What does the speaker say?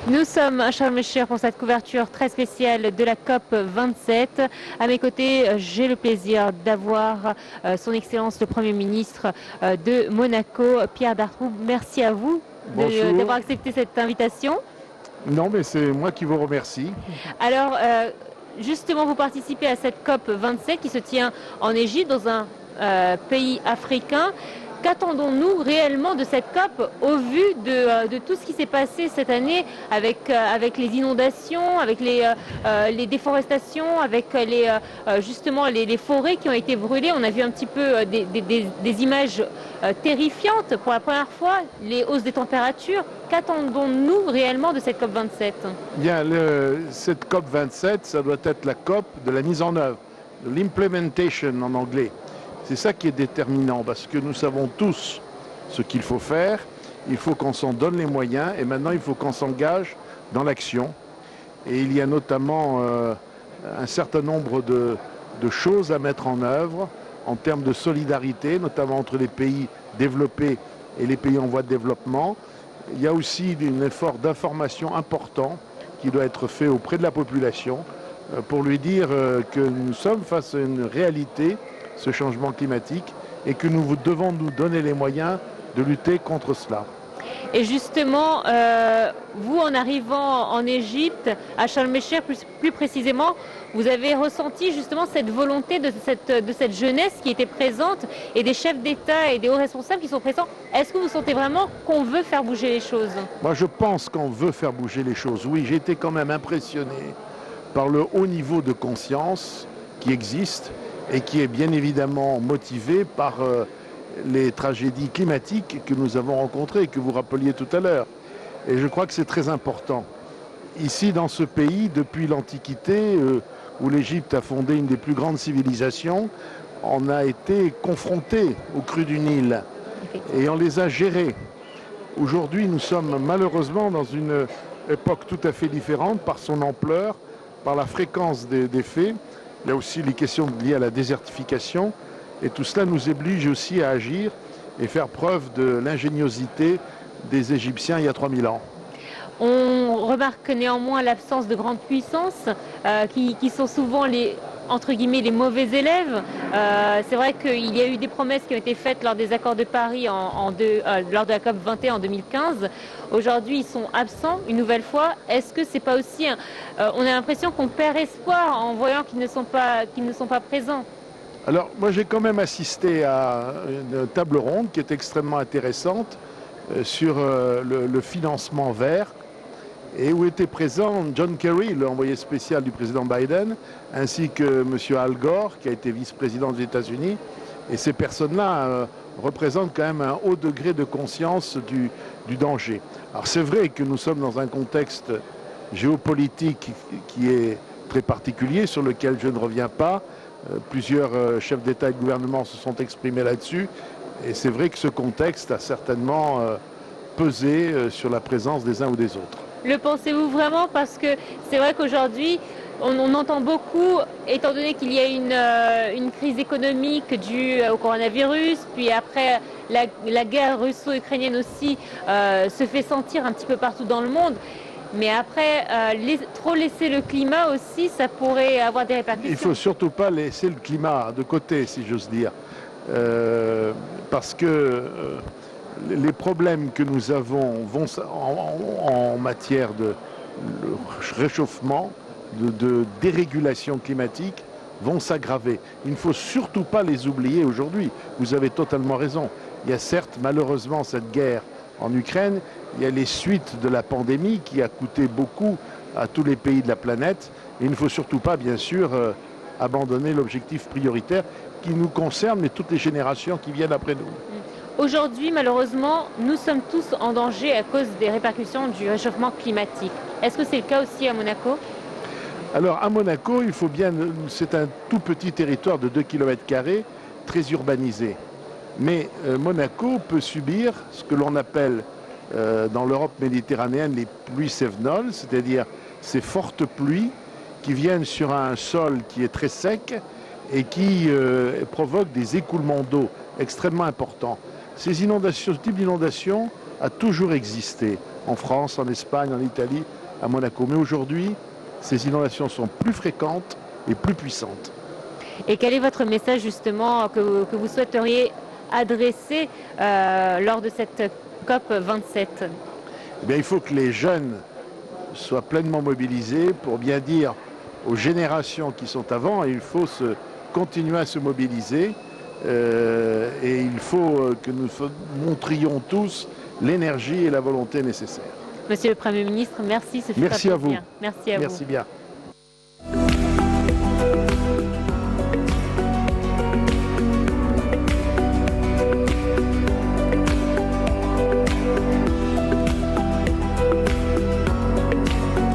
Nous sommes à Sharm el-Sheikh pour cette couverture très spéciale de la COP 27. À mes côtés, j'ai le plaisir d'avoir son Excellence le Premier ministre de Monaco, Pierre Dartroub. Merci à vous d'avoir Bonjour. accepté cette invitation. Non, mais c'est moi qui vous remercie. Alors, justement, vous participez à cette COP 27 qui se tient en Égypte, dans un pays africain. Qu'attendons-nous réellement de cette COP au vu de tout ce qui s'est passé cette année avec les inondations, avec les déforestations, avec justement les forêts qui ont été brûlées. On a vu un petit peu des images terrifiantes pour la première fois, les hausses des températures. Qu'attendons-nous réellement de cette COP 27? Bien, cette COP 27, ça doit être la COP de la mise en œuvre, de l'implementation en anglais. C'est ça qui est déterminant, parce que nous savons tous ce qu'il faut faire, il faut qu'on s'en donne les moyens, et maintenant il faut qu'on s'engage dans l'action. Et il y a notamment un certain nombre de choses à mettre en œuvre en termes de solidarité, notamment entre les pays développés et les pays en voie de développement. Il y a aussi un effort d'information important qui doit être fait auprès de la population pour lui dire que nous sommes face à une réalité, ce changement climatique, et que nous devons nous donner les moyens de lutter contre cela. Et justement, vous, en arrivant en Égypte, à Sharm el-Sheikh plus précisément, vous avez ressenti justement cette volonté de cette jeunesse qui était présente et des chefs d'État et des hauts responsables qui sont présents. Est-ce que vous sentez vraiment qu'on veut faire bouger les choses? Moi, je pense qu'on veut faire bouger les choses. Oui, j'ai été quand même impressionné par le haut niveau de conscience qui existe et qui est bien évidemment motivé par les tragédies climatiques que nous avons rencontrées et que vous rappeliez tout à l'heure. Et je crois que c'est très important. Ici, dans ce pays, depuis l'Antiquité, où l'Égypte a fondé une des plus grandes civilisations, on a été confronté aux crues du Nil et on les a gérés. Aujourd'hui, nous sommes malheureusement dans une époque tout à fait différente par son ampleur, par la fréquence des faits. Il y a aussi les questions liées à la désertification. Et tout cela nous oblige aussi à agir et faire preuve de l'ingéniosité des Égyptiens il y a 3000 ans. On remarque néanmoins l'absence de grandes puissances qui sont souvent entre guillemets, les mauvais élèves. C'est vrai qu'il y a eu des promesses qui ont été faites lors des accords de Paris lors de la COP 21 en 2015. Aujourd'hui, ils sont absents une nouvelle fois. Est-ce que c'est pas aussi on a l'impression qu'on perd espoir en voyant qu'ils ne sont pas présents? Alors, moi, j'ai quand même assisté à une table ronde qui est extrêmement intéressante sur le financement vert, et où était présent John Kerry, l'envoyé spécial du président Biden, ainsi que M. Al Gore, qui a été vice-président des États-Unis. Et ces personnes-là représentent quand même un haut degré de conscience du danger. Alors c'est vrai que nous sommes dans un contexte géopolitique qui est très particulier, sur lequel je ne reviens pas. Plusieurs chefs d'État et de gouvernement se sont exprimés là-dessus. Et c'est vrai que ce contexte a certainement pesé sur la présence des uns ou des autres. Le pensez-vous vraiment? Parce que c'est vrai qu'aujourd'hui, on entend beaucoup, étant donné qu'il y a une crise économique due au coronavirus, puis après la guerre russo-ukrainienne aussi se fait sentir un petit peu partout dans le monde. Mais après, trop laisser le climat aussi, ça pourrait avoir des répercussions. Il ne faut surtout pas laisser le climat de côté, si j'ose dire. Parce que les problèmes que nous avons en matière de réchauffement, de dérégulation climatique, vont s'aggraver. Il ne faut surtout pas les oublier aujourd'hui. Vous avez totalement raison. Il y a certes, malheureusement, cette guerre en Ukraine, il y a les suites de la pandémie qui a coûté beaucoup à tous les pays de la planète. Et il ne faut surtout pas, bien sûr, abandonner l'objectif prioritaire qui nous concerne et toutes les générations qui viennent après nous. Aujourd'hui, malheureusement, nous sommes tous en danger à cause des répercussions du réchauffement climatique. Est-ce que c'est le cas aussi à Monaco? Alors, à Monaco, il faut bien, c'est un tout petit territoire de 2 km², très urbanisé. Mais Monaco peut subir ce que l'on appelle dans l'Europe méditerranéenne les pluies cévenoles, c'est-à-dire ces fortes pluies qui viennent sur un sol qui est très sec et qui provoquent des écoulements d'eau extrêmement importants. Ces inondations, ce type d'inondation a toujours existé en France, en Espagne, en Italie, à Monaco. Mais aujourd'hui, ces inondations sont plus fréquentes et plus puissantes. Et quel est votre message justement que vous souhaiteriez adresser lors de cette COP 27? Eh bien, il faut que les jeunes soient pleinement mobilisés pour bien dire aux générations qui sont avant, et il faut continuer à se mobiliser et il faut que nous montrions tous l'énergie et la volonté nécessaires. Monsieur le Premier ministre, merci, ce fut un Merci à vous. plaisir. Merci à vous. Merci bien.